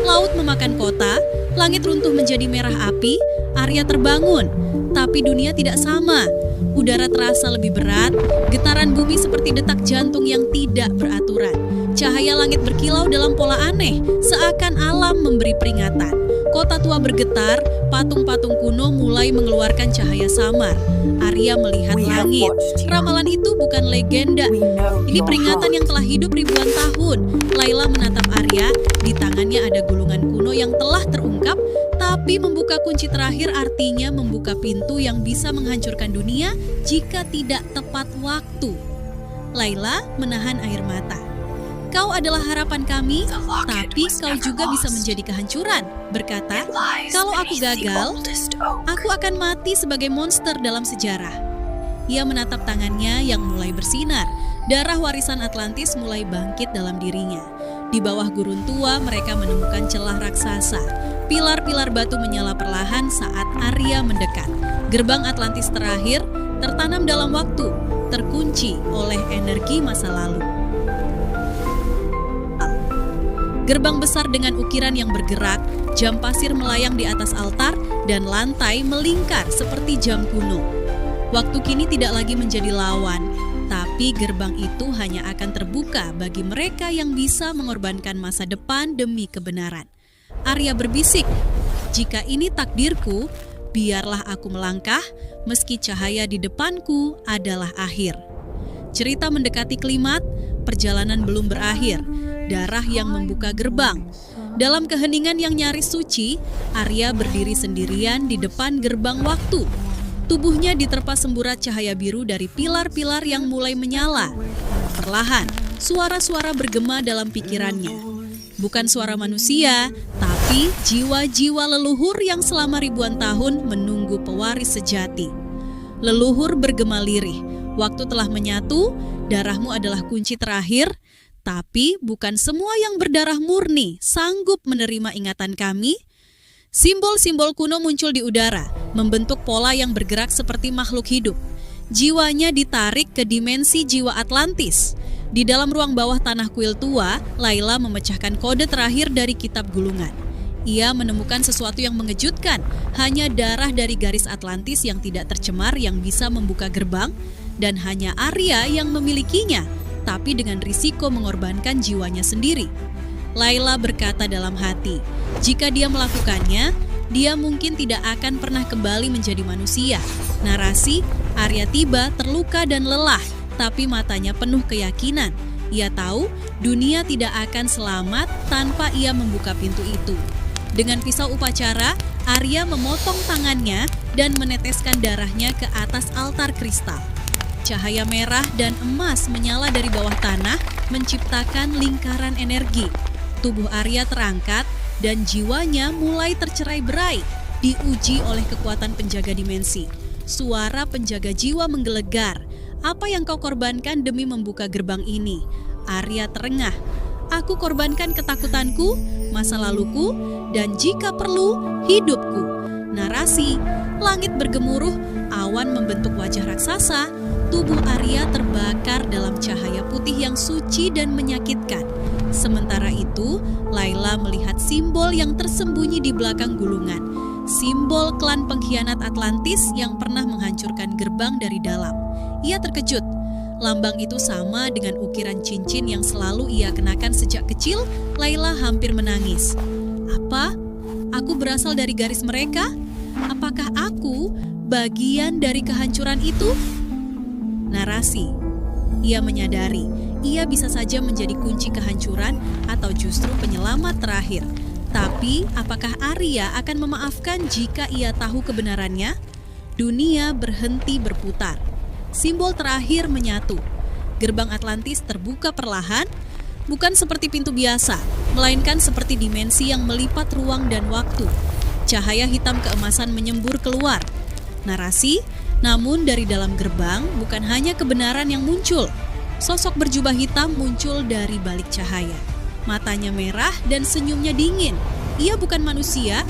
Laut memakan kota, langit runtuh menjadi merah api. Arya terbangun, tapi dunia tidak sama. Udara terasa lebih berat, getaran bumi seperti detak jantung yang tidak beraturan. Cahaya langit berkilau dalam pola aneh, seakan alam memberi peringatan. Kota tua bergetar, patung-patung kuno mulai mengeluarkan cahaya samar. Arya melihat langit. Ramalan itu bukan legenda. Ini peringatan yang telah hidup ribuan tahun. Layla menatap Arya, di tangannya ada gulungan kuno yang telah terungkap, tapi membuka kunci terakhir artinya membuka pintu yang bisa menghancurkan dunia jika tidak tepat waktu. Layla menahan air mata. Kau adalah harapan kami, tapi kau juga bisa menjadi kehancuran. Berkata, kalau aku gagal, aku akan mati sebagai monster dalam sejarah. Ia menatap tangannya yang mulai bersinar. Darah warisan Atlantis mulai bangkit dalam dirinya. Di bawah gurun tua mereka menemukan celah raksasa. Pilar-pilar batu menyala perlahan saat Arya mendekat. Gerbang Atlantis terakhir tertanam dalam waktu, terkunci oleh energi masa lalu. Gerbang besar dengan ukiran yang bergerak, jam pasir melayang di atas altar, dan lantai melingkar seperti jam kuno. Waktu kini tidak lagi menjadi lawan, tapi gerbang itu hanya akan terbuka bagi mereka yang bisa mengorbankan masa depan demi kebenaran. Arya berbisik, jika ini takdirku, biarlah aku melangkah, meski cahaya di depanku adalah akhir. Cerita mendekati klimat, perjalanan belum berakhir. Darah yang membuka gerbang. Dalam keheningan yang nyaris suci, Arya berdiri sendirian di depan gerbang waktu. Tubuhnya diterpa semburat cahaya biru dari pilar-pilar yang mulai menyala. Perlahan, suara-suara bergema dalam pikirannya. Bukan suara manusia, tapi jiwa-jiwa leluhur yang selama ribuan tahun menunggu pewaris sejati. Leluhur bergema lirih. Waktu telah menyatu, darahmu adalah kunci terakhir, Tapi bukan semua yang berdarah murni sanggup menerima ingatan kami. Simbol-simbol kuno muncul di udara, membentuk pola yang bergerak seperti makhluk hidup. Jiwanya ditarik ke dimensi jiwa Atlantis. Di dalam ruang bawah tanah kuil tua, Layla memecahkan kode terakhir dari kitab gulungan. Ia menemukan sesuatu yang mengejutkan, hanya darah dari garis Atlantis yang tidak tercemar yang bisa membuka gerbang, dan hanya Arya yang memilikinya, tapi dengan risiko mengorbankan jiwanya sendiri. Layla berkata dalam hati, jika dia melakukannya, dia mungkin tidak akan pernah kembali menjadi manusia. Narasi, Arya tiba terluka dan lelah, tapi matanya penuh keyakinan. Ia tahu dunia tidak akan selamat tanpa ia membuka pintu itu. Dengan pisau upacara, Arya memotong tangannya dan meneteskan darahnya ke atas altar kristal. Cahaya merah dan emas menyala dari bawah tanah, menciptakan lingkaran energi. Tubuh Arya terangkat dan jiwanya mulai tercerai-berai, diuji oleh kekuatan penjaga dimensi. Suara penjaga jiwa menggelegar. Apa yang kau korbankan demi membuka gerbang ini? Arya terengah. Aku korbankan ketakutanku, masa laluku, dan jika perlu, hidupku. Narasi, langit bergemuruh, awan membentuk wajah raksasa. Tubuh Arya terbakar dalam cahaya putih yang suci dan menyakitkan. Sementara itu, Layla melihat simbol yang tersembunyi di belakang gulungan. Simbol klan pengkhianat Atlantis yang pernah menghancurkan gerbang dari dalam. Ia terkejut. Lambang itu sama dengan ukiran cincin yang selalu ia kenakan sejak kecil. Layla hampir menangis. Apa? Aku berasal dari garis mereka? Apakah aku bagian dari kehancuran itu? Narasi. Ia menyadari, ia bisa saja menjadi kunci kehancuran atau justru penyelamat terakhir. Tapi, apakah Arya akan memaafkan jika ia tahu kebenarannya? Dunia berhenti berputar. Simbol terakhir menyatu. Gerbang Atlantis terbuka perlahan, bukan seperti pintu biasa, melainkan seperti dimensi yang melipat ruang dan waktu. Cahaya hitam keemasan menyembur keluar. Narasi, namun dari dalam gerbang bukan hanya kebenaran yang muncul. Sosok berjubah hitam muncul dari balik cahaya. Matanya merah dan senyumnya dingin. Ia bukan manusia,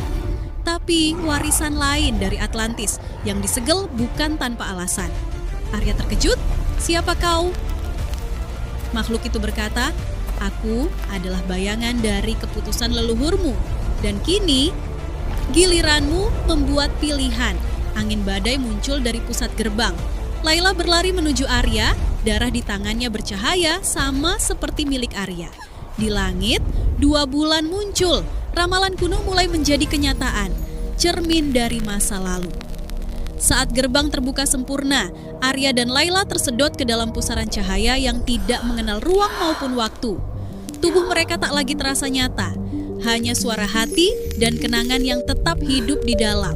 tapi warisan lain dari Atlantis yang disegel bukan tanpa alasan. Arya terkejut, siapa kau? Makhluk itu berkata, aku adalah bayangan dari keputusan leluhurmu. Dan kini, giliranmu membuat pilihan. Angin badai muncul dari pusat gerbang. Layla berlari menuju Arya, darah di tangannya bercahaya sama seperti milik Arya. Di langit, 2 bulan muncul. Ramalan kuno mulai menjadi kenyataan, cermin dari masa lalu. Saat gerbang terbuka sempurna, Arya dan Layla tersedot ke dalam pusaran cahaya yang tidak mengenal ruang maupun waktu. Tubuh mereka tak lagi terasa nyata, hanya suara hati dan kenangan yang tetap hidup di dalam.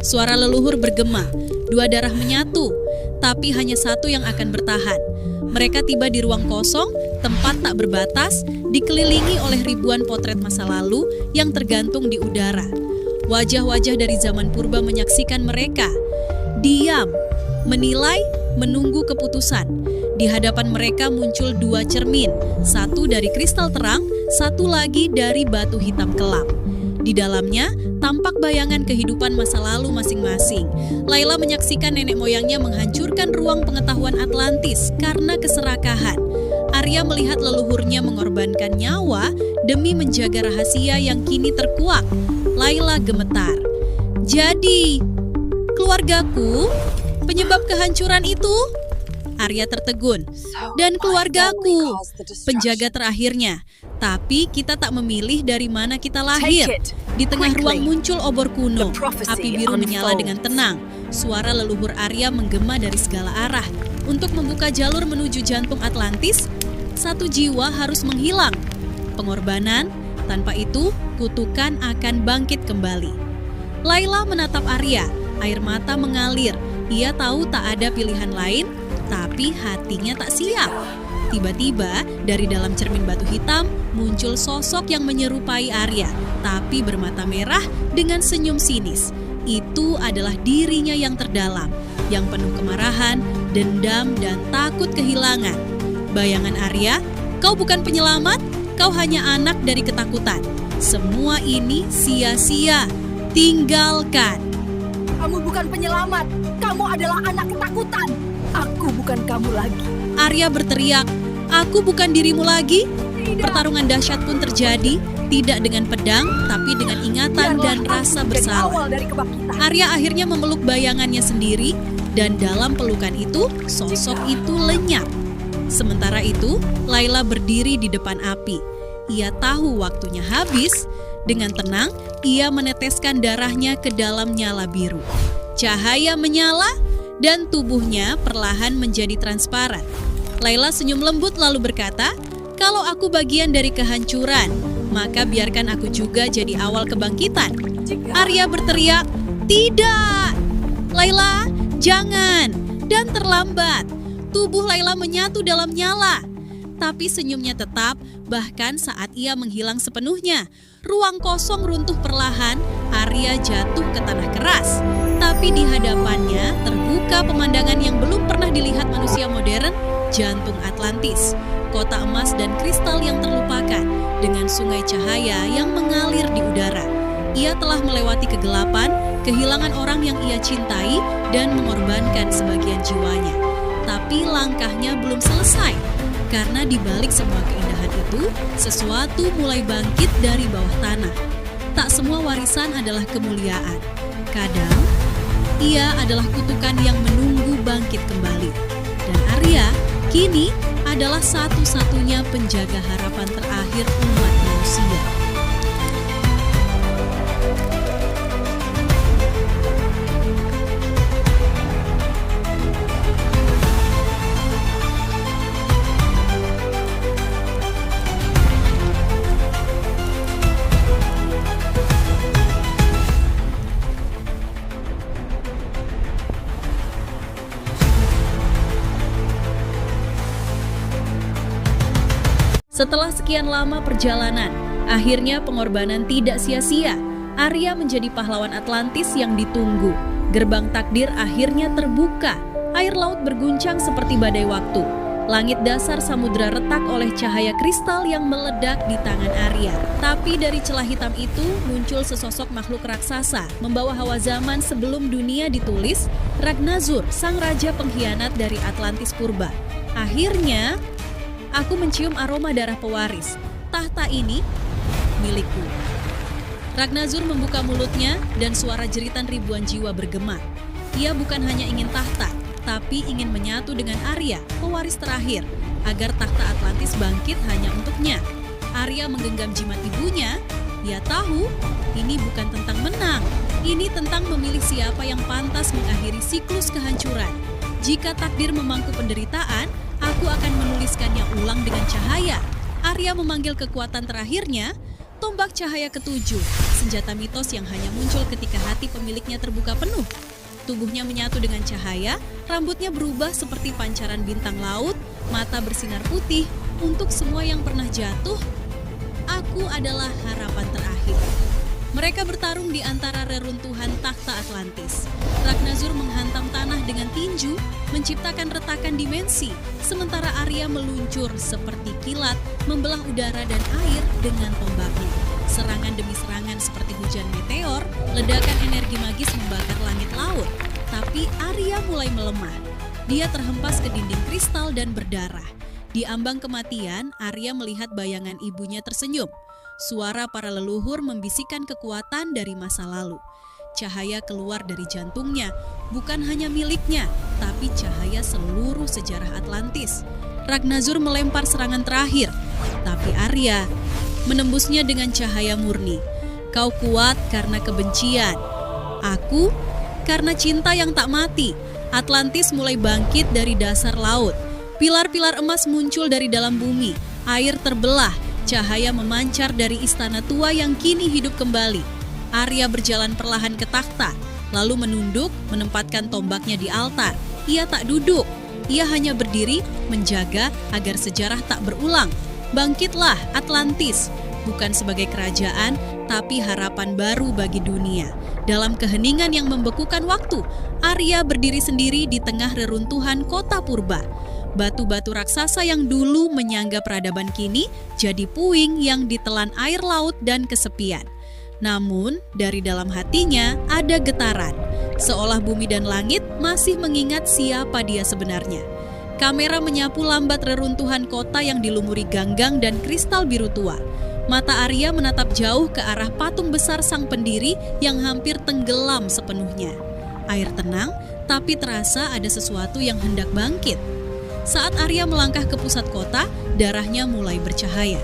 Suara leluhur bergema, 2 darah menyatu, tapi hanya satu yang akan bertahan. Mereka tiba di ruang kosong, tempat tak berbatas, dikelilingi oleh ribuan potret masa lalu yang tergantung di udara. Wajah-wajah dari zaman purba menyaksikan mereka. Diam, menilai, menunggu keputusan. Di hadapan mereka muncul 2 cermin, satu dari kristal terang, satu lagi dari batu hitam kelam. Di dalamnya, tampak bayangan kehidupan masa lalu masing-masing. Layla menyaksikan nenek moyangnya menghancurkan ruang pengetahuan Atlantis karena keserakahan. Arya melihat leluhurnya mengorbankan nyawa demi menjaga rahasia yang kini terkuak. Layla gemetar. Jadi, keluargaku, penyebab kehancuran itu? Arya tertegun. Dan keluargaku, penjaga terakhirnya. Tapi kita tak memilih dari mana kita lahir. Di tengah ruang muncul obor kuno. Api biru menyala dengan tenang. Suara leluhur Arya menggema dari segala arah. Untuk membuka jalur menuju jantung Atlantis, 1 jiwa harus menghilang. Pengorbanan, tanpa itu kutukan akan bangkit kembali. Layla menatap Arya, air mata mengalir. Ia tahu tak ada pilihan lain, tapi hatinya tak siap. Tiba-tiba, dari dalam cermin batu hitam, muncul sosok yang menyerupai Arya, tapi bermata merah dengan senyum sinis. Itu adalah dirinya yang terdalam, yang penuh kemarahan, dendam, dan takut kehilangan. Bayangan Arya Kau bukan penyelamat, kau hanya anak dari ketakutan. Semua ini sia-sia. Tinggalkan. Kamu bukan penyelamat. Kamu adalah anak ketakutan. Aku bukan kamu lagi. Arya berteriak, aku bukan dirimu lagi. Pertarungan dahsyat pun terjadi, tidak dengan pedang, tapi dengan ingatan dan rasa bersalah. Arya akhirnya memeluk bayangannya sendiri, dan dalam pelukan itu, sosok itu lenyap. Sementara itu, Layla berdiri di depan api. Ia tahu waktunya habis. Dengan tenang, ia meneteskan darahnya ke dalam nyala biru. Cahaya menyala, dan tubuhnya perlahan menjadi transparan. Layla senyum lembut lalu berkata, kalau aku bagian dari kehancuran, maka biarkan aku juga jadi awal kebangkitan. Arya berteriak, tidak! Layla, jangan! Dan terlambat. Tubuh Layla menyatu dalam nyala. Tapi senyumnya tetap, bahkan saat ia menghilang sepenuhnya. Ruang kosong runtuh perlahan, Arya jatuh ke tanah keras. Tapi di hadapannya terbuka pemandangan yang belum pernah dilihat manusia modern, jantung Atlantis. Kota emas dan kristal yang terlupakan, dengan sungai cahaya yang mengalir di udara. Ia telah melewati kegelapan, kehilangan orang yang ia cintai, dan mengorbankan sebagian jiwanya. Tapi langkahnya belum selesai, karena di balik semua keindahan itu, sesuatu mulai bangkit dari bawah tanah. Tak semua warisan adalah kemuliaan. Kadang, ia adalah kutukan yang menunggu bangkit kembali. Dan Arya, kini adalah satu-satunya penjaga harapan terakhir umat manusia. Setelah sekian lama perjalanan, akhirnya pengorbanan tidak sia-sia. Arya menjadi pahlawan Atlantis yang ditunggu. Gerbang takdir akhirnya terbuka. Air laut berguncang seperti badai waktu. Langit dasar samudra retak oleh cahaya kristal yang meledak di tangan Arya. Tapi dari celah hitam itu muncul sesosok makhluk raksasa, membawa hawa zaman sebelum dunia ditulis, Ragnazur, sang raja pengkhianat dari Atlantis purba. Akhirnya, aku mencium aroma darah pewaris. Tahta ini milikku. Ragnazur membuka mulutnya dan suara jeritan ribuan jiwa bergema. Ia bukan hanya ingin tahta, tapi ingin menyatu dengan Arya, pewaris terakhir, agar tahta Atlantis bangkit hanya untuknya. Arya menggenggam jimat ibunya. Ia tahu ini bukan tentang menang. Ini tentang memilih siapa yang pantas mengakhiri siklus kehancuran. Jika takdir memangku penderitaan, aku akan menuliskannya ulang dengan cahaya. Arya memanggil kekuatan terakhirnya, tombak cahaya ketujuh, senjata mitos yang hanya muncul ketika hati pemiliknya terbuka penuh. Tubuhnya menyatu dengan cahaya, rambutnya berubah seperti pancaran bintang laut, mata bersinar putih. Untuk semua yang pernah jatuh, aku adalah harapan terakhir. Mereka bertarung di antara reruntuhan takhta Atlantis. Ragnazur menghantam tanah dengan tinju, menciptakan retakan dimensi, sementara Arya meluncur seperti kilat, membelah udara dan air dengan tombaknya. Serangan demi serangan seperti hujan meteor, ledakan energi magis membakar langit laut. Tapi Arya mulai melemah. Dia terhempas ke dinding kristal dan berdarah. Di ambang kematian, Arya melihat bayangan ibunya tersenyum. Suara para leluhur membisikkan kekuatan dari masa lalu. Cahaya keluar dari jantungnya, bukan hanya miliknya, tapi cahaya seluruh sejarah Atlantis. Ragnazur melempar serangan terakhir, tapi Arya menembusnya dengan cahaya murni. Kau kuat karena kebencian, aku karena cinta yang tak mati. Atlantis mulai bangkit dari dasar laut. Pilar-pilar emas muncul dari dalam bumi, air terbelah. Cahaya memancar dari istana tua yang kini hidup kembali. Arya berjalan perlahan ke takhta, lalu menunduk, menempatkan tombaknya di altar. Ia tak duduk, ia hanya berdiri, menjaga agar sejarah tak berulang. Bangkitlah Atlantis, bukan sebagai kerajaan, tapi harapan baru bagi dunia. Dalam keheningan yang membekukan waktu, Arya berdiri sendiri di tengah reruntuhan kota purba. Batu-batu raksasa yang dulu menyangga peradaban kini jadi puing yang ditelan air laut dan kesepian. Namun, dari dalam hatinya ada getaran, seolah bumi dan langit masih mengingat siapa dia sebenarnya. Kamera menyapu lambat reruntuhan kota yang dilumuri ganggang dan kristal biru tua. Mata Arya menatap jauh ke arah patung besar sang pendiri yang hampir tenggelam sepenuhnya. Air tenang, tapi terasa ada sesuatu yang hendak bangkit. Saat Arya melangkah ke pusat kota, darahnya mulai bercahaya.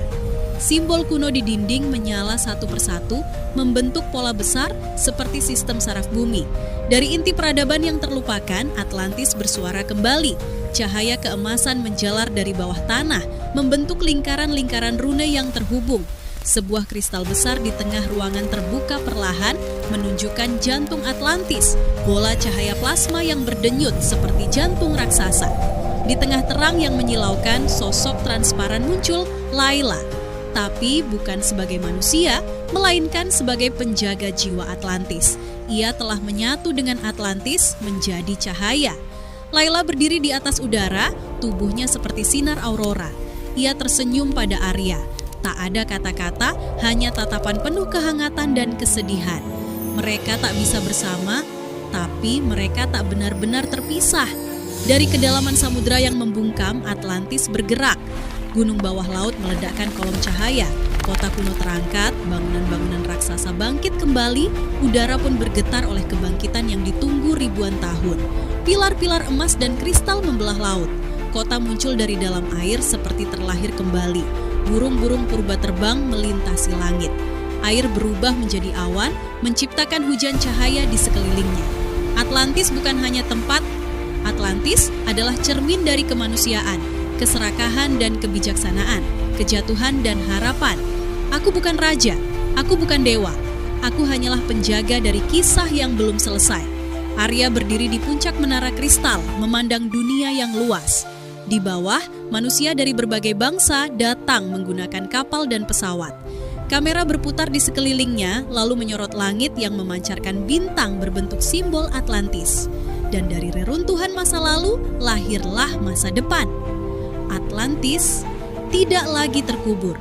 Simbol kuno di dinding menyala satu persatu, membentuk pola besar seperti sistem saraf bumi. Dari inti peradaban yang terlupakan, Atlantis bersuara kembali. Cahaya keemasan menjalar dari bawah tanah, membentuk lingkaran-lingkaran rune yang terhubung. Sebuah kristal besar di tengah ruangan terbuka perlahan menunjukkan jantung Atlantis, bola cahaya plasma yang berdenyut seperti jantung raksasa. Di tengah terang yang menyilaukan, sosok transparan muncul, Layla. Tapi bukan sebagai manusia, melainkan sebagai penjaga jiwa Atlantis. Ia telah menyatu dengan Atlantis menjadi cahaya. Layla berdiri di atas udara, tubuhnya seperti sinar aurora. Ia tersenyum pada Arya. Tak ada kata-kata, hanya tatapan penuh kehangatan dan kesedihan. Mereka tak bisa bersama, tapi mereka tak benar-benar terpisah. Dari kedalaman samudera yang membungkam, Atlantis bergerak. Gunung bawah laut meledakkan kolom cahaya. Kota kuno terangkat, bangunan-bangunan raksasa bangkit kembali, udara pun bergetar oleh kebangkitan yang ditunggu ribuan tahun. Pilar-pilar emas dan kristal membelah laut. Kota muncul dari dalam air seperti terlahir kembali. Burung-burung purba terbang melintasi langit. Air berubah menjadi awan, menciptakan hujan cahaya di sekelilingnya. Atlantis bukan hanya tempat. Atlantis adalah cermin dari kemanusiaan, keserakahan dan kebijaksanaan, kejatuhan dan harapan. Aku bukan raja, aku bukan dewa. Aku hanyalah penjaga dari kisah yang belum selesai. Arya berdiri di puncak menara kristal, memandang dunia yang luas. Di bawah, manusia dari berbagai bangsa datang menggunakan kapal dan pesawat. Kamera berputar di sekelilingnya, lalu menyorot langit yang memancarkan bintang berbentuk simbol Atlantis. Dan dari reruntuhan masa lalu, lahirlah masa depan. Atlantis tidak lagi terkubur.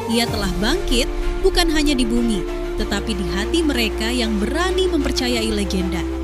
Ia telah bangkit bukan hanya di bumi, tetapi di hati mereka yang berani mempercayai legenda.